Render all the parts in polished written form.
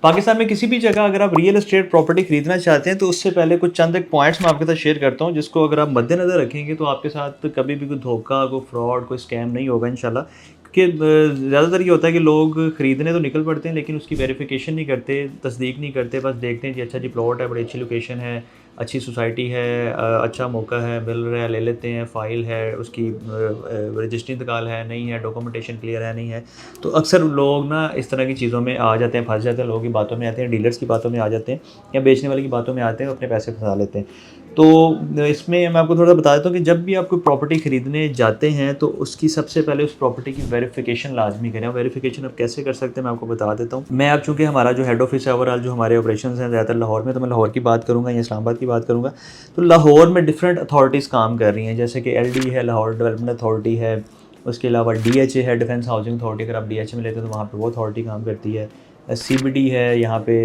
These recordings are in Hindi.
पाकिस्तान में किसी भी जगह अगर आप रियल एस्टेट प्रॉपर्टी खरीदना चाहते हैं तो उससे पहले कुछ चंद एक पॉइंट्स मैं आपके साथ शेयर करता हूं, जिसको अगर आप मद्देनज़र रखेंगे तो आपके साथ कभी भी कोई धोखा, कोई फ्रॉड, कोई स्कैम नहीं होगा इंशाल्लाह। क्योंकि ज़्यादातर ये होता है कि लोग खरीदने तो निकल पड़ते हैं लेकिन उसकी वेरिफिकेशन नहीं करते, तस्दीक नहीं करते, बस देखते हैं कि अच्छा जी प्लॉट है, बड़ी अच्छी लोकेशन है, अच्छी सोसाइटी है, अच्छा मौका है, मिल रहा है, ले लेते हैं, फ़ाइल है, उसकी रजिस्ट्री इंतकाल है, नहीं है, डॉक्यूमेंटेशन क्लियर है, नहीं है। तो अक्सर लोग ना इस तरह की चीज़ों में आ जाते हैं, फँस जाते हैं, लोगों की बातों में आते हैं, डीलर्स की बातों में आ जाते हैं या बेचने वाले की बातों में आते हैं और अपने पैसे फँसा लेते हैं। तो इसमें मैं आपको थोड़ा बता देता हूँ कि जब भी आप कोई प्रॉपर्टी खरीदने जाते हैं तो उसकी सबसे पहले उस प्रॉपर्टी की वेरिफिकेशन लाज़मी करें। वेरिफिकेशन आप कैसे कर सकते हैं मैं आपको बता देता हूँ। मैं अब चूँकि हमारा जो हेड ऑफ़िस है ओवरऑल जो हमारे ऑपरेशंस हैं ज़्यादातर लाहौर में, तो मैं लाहौर की बात करूँगा या इस्लामाबाद की बात करूँगा। तो लाहौर में डिफरेंट अथॉरिटीज़ काम कर रही हैं, जैसे कि एलडी है, लाहौर डेवलपमेंट अथॉरिटी है, उसके अलावा डीएचए है, डिफेंस हाउसिंग अथॉरिटी। अगर आप डीएचए में लेते हैं तो वहाँ पे वो अथॉरिटी काम करती है। सीबीडी है यहाँ पे।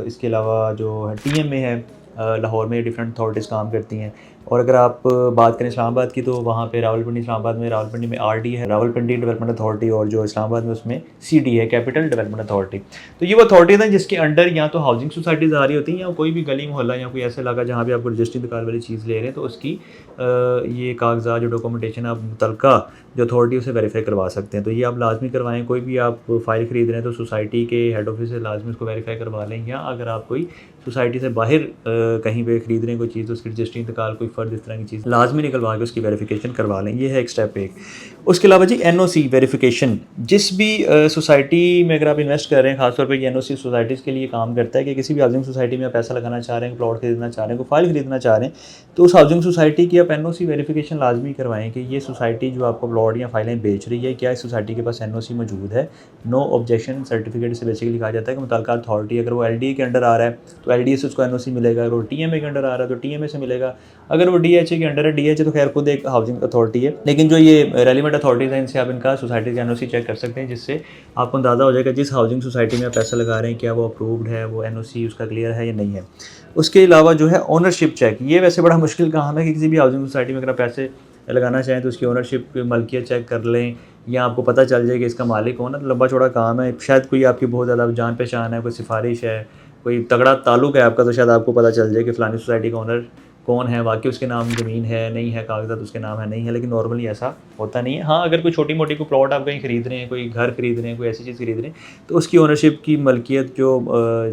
इसके अलावा जो है टीएमए है, लाहौर में डिफरेंट अथॉरिटीज़ काम करती हैं। और अगर आप बात करें इस्लामाबाद की तो वहाँ पे रावलपिंडी, इस्लामाबाद में रावलपिंडी में आरडी है, रावलपिंडी डेवलपमेंट अथॉरिटी, और जो इस्लामाबाद में उसमें सीडी है, कैपिटल डेवलपमेंट अथॉरिटी। तो ये वो अथॉरिटीज़ हैं जिसके अंडर या तो हाउसिंग सोसाइटीज़ आ रही होती हैं या कोई भी गली मोहल्ला या कोई ऐसा इलाका जहाँ पे आपको रजिस्ट्री इंतकाल वाली चीज़ ले रहे हैं, तो उसकी ये कागजात जो डॉक्यूमेंटेशन आप मुतलका जो अथॉरिटी उसे वेरीफाई करवा सकते हैं। तो ये आप लाजमी करवाएं। कोई भी आप फ़ाइल ख़रीद रहे हैं तो सोसाइटी के हेड ऑफिस से लाजमी उसको वेरीफाई करवा लें, या अगर आप कोई सोसाइटी से बाहर कहीं पे ख़रीद रहे हैं कोई चीज़ तो उसकी रजिस्ट्री इंतकाल, कोई फ़र्द, इस तरह की चीज़ लाजमी निकलवा के उसकी वेरिफिकेशन करवा लें। ये है एक स्टेप एक। उसके अलावा जी एनओसी वेरिफिकेशन, जिस भी सोसाइटी में अगर आप इन्वेस्ट कर रहे हैं, खासतौर पर एनओसी सोसाइटीज़ के लिए काम करता है कि किसी भी हाउसिंग सोसाइटी में आप पैसा लगाना चाह रहे हैं, प्लॉट खरीदना चाह रहे हैं, कोई फाइल खरीदना चाह रहे हैं, तो उस हाउसिंग सोसाइटी की आप एनओसी वेरिफिकेशन लाजमी करवाएं कि ये सोसाइटी जो आपको प्लॉट या फाइलें बेच रही है, क्या इस सोसाइटी के पास एनओसी मौजूद है। नो ऑब्जेक्शन सर्टिफिकेट से बेसिकली कहा जाता है कि मुतल्लिका अथॉरिटी, अगर वो एलडीए के अंडर आ रहा है तो एलडीए से उसको एनओसी मिलेगा, अगर वो टीएमए के अंडर आ रहा है तो टीएमए से मिलेगा, अगर वो डीएचए के अंडर है, डीएचए तो खैर खुद एक हाउसिंग अथॉरिटी है, लेकिन जो ये रेलिवेंट अथॉरिटीज़ हैं इनसे आप इनका सोसाइटी का एनओसी चेक कर सकते हैं, जिससे आपको अंदाज़ा हो जाएगा जिस हाउसिंग सोसाइटी में आप पैसा लगा रहे हैं क्या वो अप्रूव्ड है, वो एनओसी उसका क्लियर है या नहीं है। उसके अलावा जो है ओनरशिप चेक, ये वैसे बड़ा मुश्किल काम है कि किसी भी हाउसिंग सोसाइटी में अगर आप पैसे लगाना चाहें तो उसकी ओनरशिप मलकियत चेक कर लें, या आपको पता चल जाए कि इसका मालिक कौन है। तो लंबा चौड़ा काम है, शायद कोई आपकी बहुत ज़्यादा जान पहचान है, कोई सिफारिश है, कोई तगड़ा ताल्लुक है आपका, तो शायद आपको पता चल जाए कि फ़लानी सोसाइटी का ओनर कौन है, वाकई उसके नाम ज़मीन है, नहीं है, कागज़ात उसके नाम है, नहीं है। लेकिन नॉर्मली ऐसा होता नहीं है। हाँ, अगर कोई छोटी मोटी कोई प्लॉट आप कहीं खरीद रहे हैं, कोई घर खरीद रहे हैं, कोई ऐसी चीज़ खरीद रहे हैं, तो उसकी ओनरशिप की मलकियत जो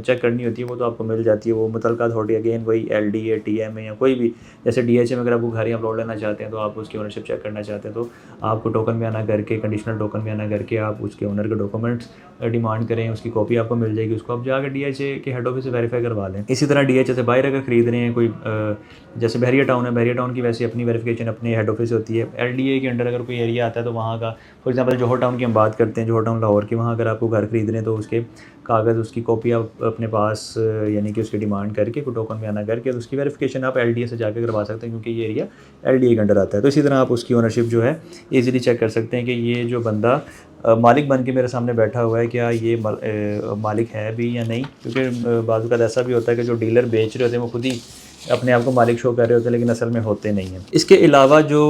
चेक करनी होती है वो तो आपको मिल जाती है। वो मुतल्लिका अथॉरिटी, अगेन वही एलडीए, टीएमए या कोई भी, जैसे डीएचए में अगर आपको घर या प्लॉट लेना चाहते हैं तो आप उसकी ओनरशिप चेक करना चाहते हैं तो आपको टोकन बयाना करके, कंडीशनल टोकन बयाना करके आप उसके ओनर के डॉक्यूमेंट्स डिमांड करें, उसकी कॉपी आपको मिल जाएगी, उसको आप जाकर डीएचए के हेड ऑफिस से वेरीफाई करवा लें। इसी तरह डीएचए से बाहर अगर खरीद रहे हैं कोई, जैसे बहरिया टाउन है, बहरिया टाउन की वैसे अपनी वेरिफिकेशन अपने हेड ऑफिस से होती है। एलडीए के अंडर अगर कोई एरिया आता है तो वहाँ का, फॉर एग्जांपल जौहर टाउन की हम बात करते हैं, जौहर टाउन लाहौर की, वहाँ अगर आपको घर खरीद रहे हैं तो उसके कागज़, उसकी कॉपी आप अपने पास यानी कि उसकी डिमांड करके, कोई टोकन बयाना करके, तो उसकी वेरिफिकेशन आप एलडीए से जाकर करवा सकते हैं, क्योंकि ये एरिया एलडीए के अंडर आता है। तो इसी तरह आप उसकी ओनरशिप जो है ईज़िली चेक कर सकते हैं कि ये जो बंदा मालिक बन के मेरे सामने बैठा हुआ है, क्या ये मालिक है भी या नहीं। क्योंकि बाज़ का ऐसा भी होता है कि जो डीलर बेच रहे होते हैं वो खुद ही अपने आप को मालिक शो कर रहे होते हैं, लेकिन असल में होते नहीं हैं। इसके अलावा जो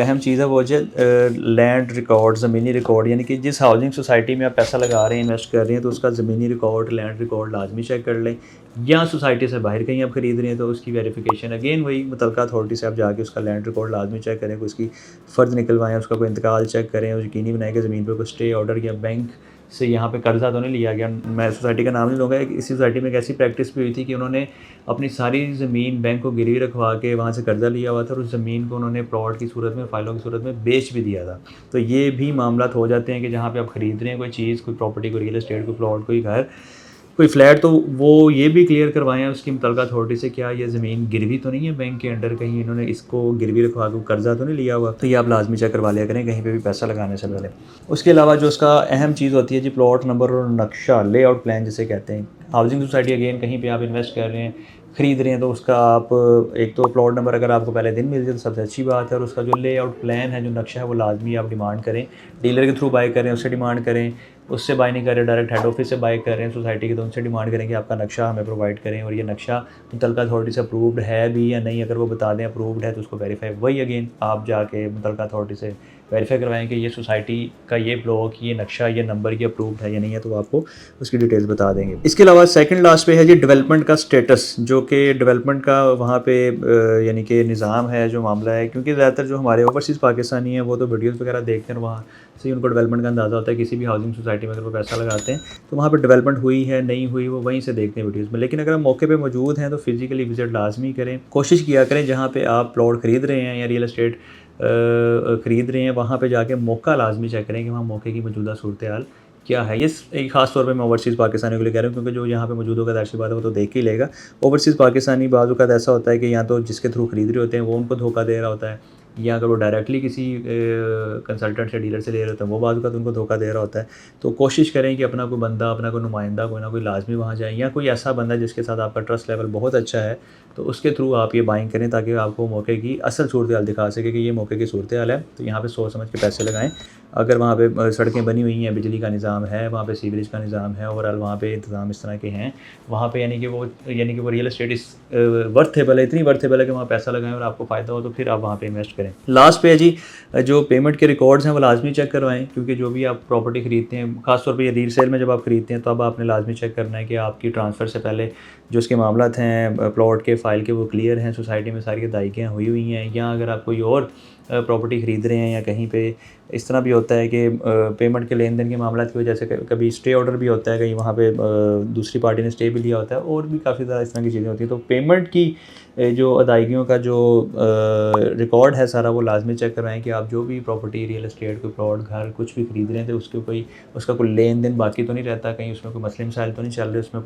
अहम चीज़ है वो है लैंड रिकॉर्ड, ज़मीनी रिकॉर्ड, यानी कि जिस हाउसिंग सोसाइटी में आप पैसा लगा रहे हैं, इन्वेस्ट कर रहे हैं, तो उसका ज़मीनी रिकॉर्ड, लैंड रिकॉर्ड लाजमी चेक कर लें। या सोसाइटी से बाहर कहीं आप खरीद रहे हैं तो उसकी वेरिफिकेशन अगेन वही मुतल्लिका अथॉरिटी से आप जाके उसका लैंड रिकॉर्ड लाजमी चेक करें, कोई उसकी फ़र्द निकलवाएं, उसका कोई इंतकाल चेक करें, और यकीनी बनाएं कि ज़मीन पर कोई स्टे ऑर्डर या बैंक से यहाँ पे कर्जा तो नहीं लिया गया। मैं सोसाइटी का नाम नहीं लूँगा। इसी सोसाइटी में एक ऐसी प्रैक्टिस भी हुई थी कि उन्होंने अपनी सारी ज़मीन बैंक को गिरवी रखवा के वहाँ से कर्जा लिया हुआ था, और उस ज़मीन को उन्होंने प्लॉट की सूरत में, फ़ाइलों की सूरत में बेच भी दिया था। तो ये भी मामला हो जाते हैं कि जहाँ पे आप ख़रीद रहे हैं कोई चीज़, कोई प्रॉपर्टी, कोई रियल एस्टेट, कोई प्लॉट, कोई घर, कोई फ्लैट, तो वो ये भी क्लियर करवाएं उसकी मुतल्लिका अथॉरिटी से, क्या ये ज़मीन गिरवी तो नहीं है बैंक के अंडर, कहीं इन्होंने इसको गिरवी रखवा के कर्जा तो नहीं लिया हुआ। तो ये आप लाजमी चेक करवा लिया करें कहीं पे भी पैसा लगाने से पहले। उसके अलावा जो उसका अहम चीज़ होती है जी, प्लॉट नंबर और नक्शा, लेआउट प्लान जिसे कहते हैं। हाउसिंग सोसाइटी अगेन कहीं पे आप इन्वेस्ट कर रहे हैं, खरीद रहे हैं, तो उसका आप एक तो प्लॉट नंबर अगर आपको पहले दिन मिल जाए तो सबसे अच्छी बात है, और उसका जो लेआउट प्लान है, जो नक्शा है, वो लाजमी आप डिमांड करें। डीलर के थ्रू बाय करें, उससे डिमांड करें, उससे बाय नहीं करें, डायरेक्ट हेड ऑफिस से बाय कर रहे हैं सोसाइटी के, तो उनसे डिमांड करें कि आपका नक्शा हमें प्रोवाइड करें, और ये नक्शा मुतल्लिका अथॉरिटी से अप्रूव्ड है भी या नहीं। अगर वो बता दें अप्रूव्ड है तो उसको वेरीफाई वही अगेन आप जाके मुतल्लिका अथॉरिटी से वेरीफाई करवाएं कि ये सोसाइटी का ये ब्लॉक, ये नक्शा, ये नंबर, ये अप्रूव्ड है या नहीं है, तो आपको उसकी डिटेल्स बता देंगे। इसके अलावा सेकंड लास्ट पे है जी डेवलपमेंट का स्टेटस, जो कि डेवलपमेंट का वहाँ पे यानी कि निज़ाम है, जो मामला है, क्योंकि ज़्यादातर जो हमारे ओवरसीज़ पाकिस्तानी हैं वो तो वीडियोज़ वगैरह देखते हैं, वहाँ से ही उनको डेवलपमेंट का अंदाज़ा होता है। किसी भी हाउसिंग सोसाइटी में अगर वो पैसा लगाते हैं तो वहाँ पे डेवलपमेंट हुई है नहीं हुई वो वहीं से देखते हैं वीडियोज़ में। लेकिन अगर हम मौके पे मौजूद हैं तो फिज़िकली विज़िट लाजमी करें। कोशिश किया करें जहाँ पे आप प्लॉट ख़रीद रहे हैं या रियल एस्टेट ख़रीद रहे हैं, वहाँ पे जाके मौका लाजमी चेक करें कि वहाँ मौके की मौजूदा सूरत हाल क्या है। ये एक ख़ास तौर पे मैं ओवरसीज़ पाकिस्तानियों के लिए कह रहा हूँ, क्योंकि जो यहाँ पे मौजूद होगा ज़ाहिर सी बात है वो तो देख ही लेगा। ओवरसीज़ पाकिस्तानी बाज़ औक़ात ऐसा होता है कि या तो जिसके थ्रू ख़रीद रहे होते हैं वो उनको धोखा दे रहा होता है, या अगर वो डायरेक्टली किसी कंसल्टेंट से, डीलर से ले रहे होते हैं वो बाज़ औक़ात उनको धोखा दे रहा होता है। तो कोशिश करें कि अपना कोई बंदा, अपना कोई नुमाइंदा, कोई ना कोई लाजमी वहाँ जाए, या कोई ऐसा बंदा जिसके साथ आपका ट्रस्ट लेवल बहुत अच्छा है, तो उसके थ्रू आप ये बाइंग करें ताकि आपको मौके की असल सूरत हाल दिखा सके कि ये मौके की सूरत हाल है। तो यहाँ पे सोच समझ के पैसे लगाएं। अगर वहाँ पे सड़कें बनी हुई हैं, बिजली का निज़ाम है, वहाँ पे सीवरेज का निज़ाम है, ओवरऑल वहाँ पे इंतज़ाम इस तरह के हैं, वहाँ पे यानी कि वो रियल एस्टेट इस वर्थेबल है, इतनी वर्थेबल है कि वहाँ पैसा लगाएं और आपको फ़ायदा हो तो फिर आप वहाँ पे इन्वेस्ट करें। लास्ट पे है जी जो पेमेंट के रिकॉर्ड्स हैं वो लाजमी चेक करवाएं, क्योंकि जो भी आप प्रॉपर्टी ख़रीदते हैं, ख़ासतौर पर ये रीसेल में जब आप ख़रीदते हैं, तो अब आपने लाजमी चेक करना है कि आपकी ट्रांसफ़र से पहले जो उसके मामलात हैं प्लॉट के, फ़ाइल के, वो क्लियर हैं, सोसाइटी में सारी अदायगियाँ हुई हुई हैं। या अगर आप कोई और प्रॉपर्टी ख़रीद रहे हैं या कहीं पे इस तरह भी होता है कि पेमेंट के लेन देन के मामला की वजह से कभी स्टे ऑर्डर भी होता है, कहीं वहाँ पे दूसरी पार्टी ने स्टे भी लिया होता है, और भी काफ़ी ज़्यादा इस तरह की चीज़ें होती हैं। तो पेमेंट की जो अदायगियों का जो रिकॉर्ड है सारा, वो लाजमी चेक करवाएं कि आप जो भी प्रॉपर्टी, रियल एस्टेट, कोई प्लॉट, घर कुछ भी ख़रीद रहे हैं तो उसका कोई लेन देन बाकी तो नहीं रहता, कहीं उसमें कोई मसले मसाइल तो नहीं चल रहे, उसमें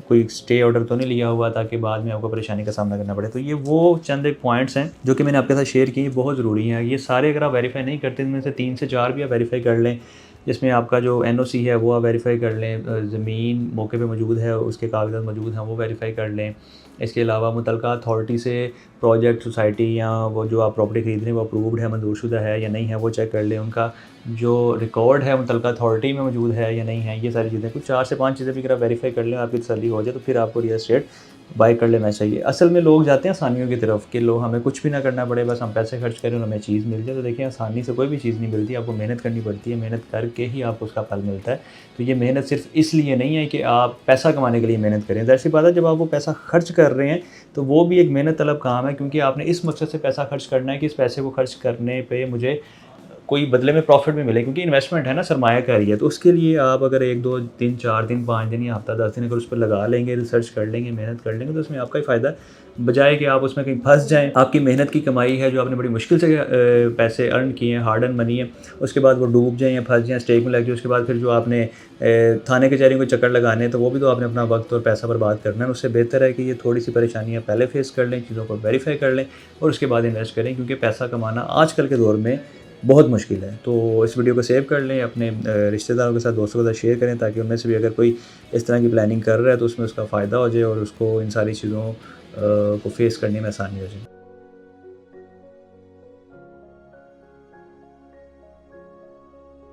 कोई स्टे ऑर्डर तो नहीं लिया हुआ ताकि बाद में आपको परेशानी का सामना करना पड़े। तो ये वो चंद एक पॉइंट्स हैं जो कि मैंने आपके साथ शेयर किए, बहुत ज़रूरी हैं। ये सारे अगर आप वेरीफाई नहीं करते, इनमें से 3 से 4 भी आप वेरीफाई कर लें, जिसमें आपका जो एनओसी है वो आप वेरीफाई कर लें, ज़मीन मौके पे मौजूद है, उसके कागजात मौजूद हैं, वो वेरीफाई कर लें। इसके अलावा मुतलका अथॉरिटी से प्रोजेक्ट, सोसाइटी या वो जो आप प्रॉपर्टी ख़रीद रहे हैं वो अप्रूव्ड है, मंजूरशुदा है या नहीं है, वो चेक कर लें। उनका जो रिकॉर्ड है मुतलका अथॉरिटी में मौजूद है या नहीं है, ये सारी चीज़ें, कुछ 4 से 5 चीज़ें भी अगर आप वेरीफाई कर लें, आपकी तसल्ली हो जाए, तो फिर आपको रियल एस्टेट बाय कर लेना चाहिए। असल में लोग जाते हैं आसानियों की तरफ कि लोग हमें कुछ भी ना करना पड़े, बस हम पैसे खर्च करें और हमें चीज़ मिल जाए। तो देखिए, आसानी से कोई भी चीज़ नहीं मिलती, आपको मेहनत करनी पड़ती है, मेहनत करके ही आपको उसका फल मिलता है। तो ये मेहनत सिर्फ इसलिए नहीं है कि आप पैसा कमाने के लिए मेहनत करें। ज़ाहिर सी बात है, जब आप वो पैसा खर्च कर रहे हैं तो वो भी एक मेहनत तलब काम है, क्योंकि आपने इस मकसद से पैसा खर्च करना है कि इस पैसे को खर्च करने पे मुझे कोई बदले में प्रॉफिट भी मिले, क्योंकि इन्वेस्टमेंट है ना, सरमायाकारी है। तो उसके लिए आप अगर 1, 2, 3, 4 दिन, 5 दिन या हफ्ता, 10 दिन अगर उस पर लगा लेंगे, रिसर्च कर लेंगे, मेहनत कर लेंगे, तो उसमें आपका ही फ़ायदा, बजाय कि आप उसमें कहीं फंस जाएं। आपकी मेहनत की कमाई है, जो आपने बड़ी मुश्किल से पैसे अर्न किए हैं, हार्ड अर्न मनी है, उसके बाद वो डूब जाएँ या फंस जाएँ, स्टेक में लग जाए, उसके बाद फिर जो आपने थाने कचहरी को चक्कर लगाने हैं, तो वो भी तो आपने अपना वक्त और पैसा बर्बाद करना है। उससे बेहतर है कि ये थोड़ी सी परेशानियाँ पहले फेस कर लें, चीज़ों को वेरीफाई कर लें और उसके बाद इन्वेस्ट करें, क्योंकि पैसा कमाना आजकल के दौर में बहुत मुश्किल है। तो इस वीडियो को सेव कर लें, अपने रिश्तेदारों के साथ, दोस्तों के साथ शेयर करें, ताकि उनमें से भी अगर कोई इस तरह की प्लानिंग कर रहा है तो उसमें उसका फ़ायदा हो जाए और उसको इन सारी चीज़ों को फेस करने में आसानी हो जाए।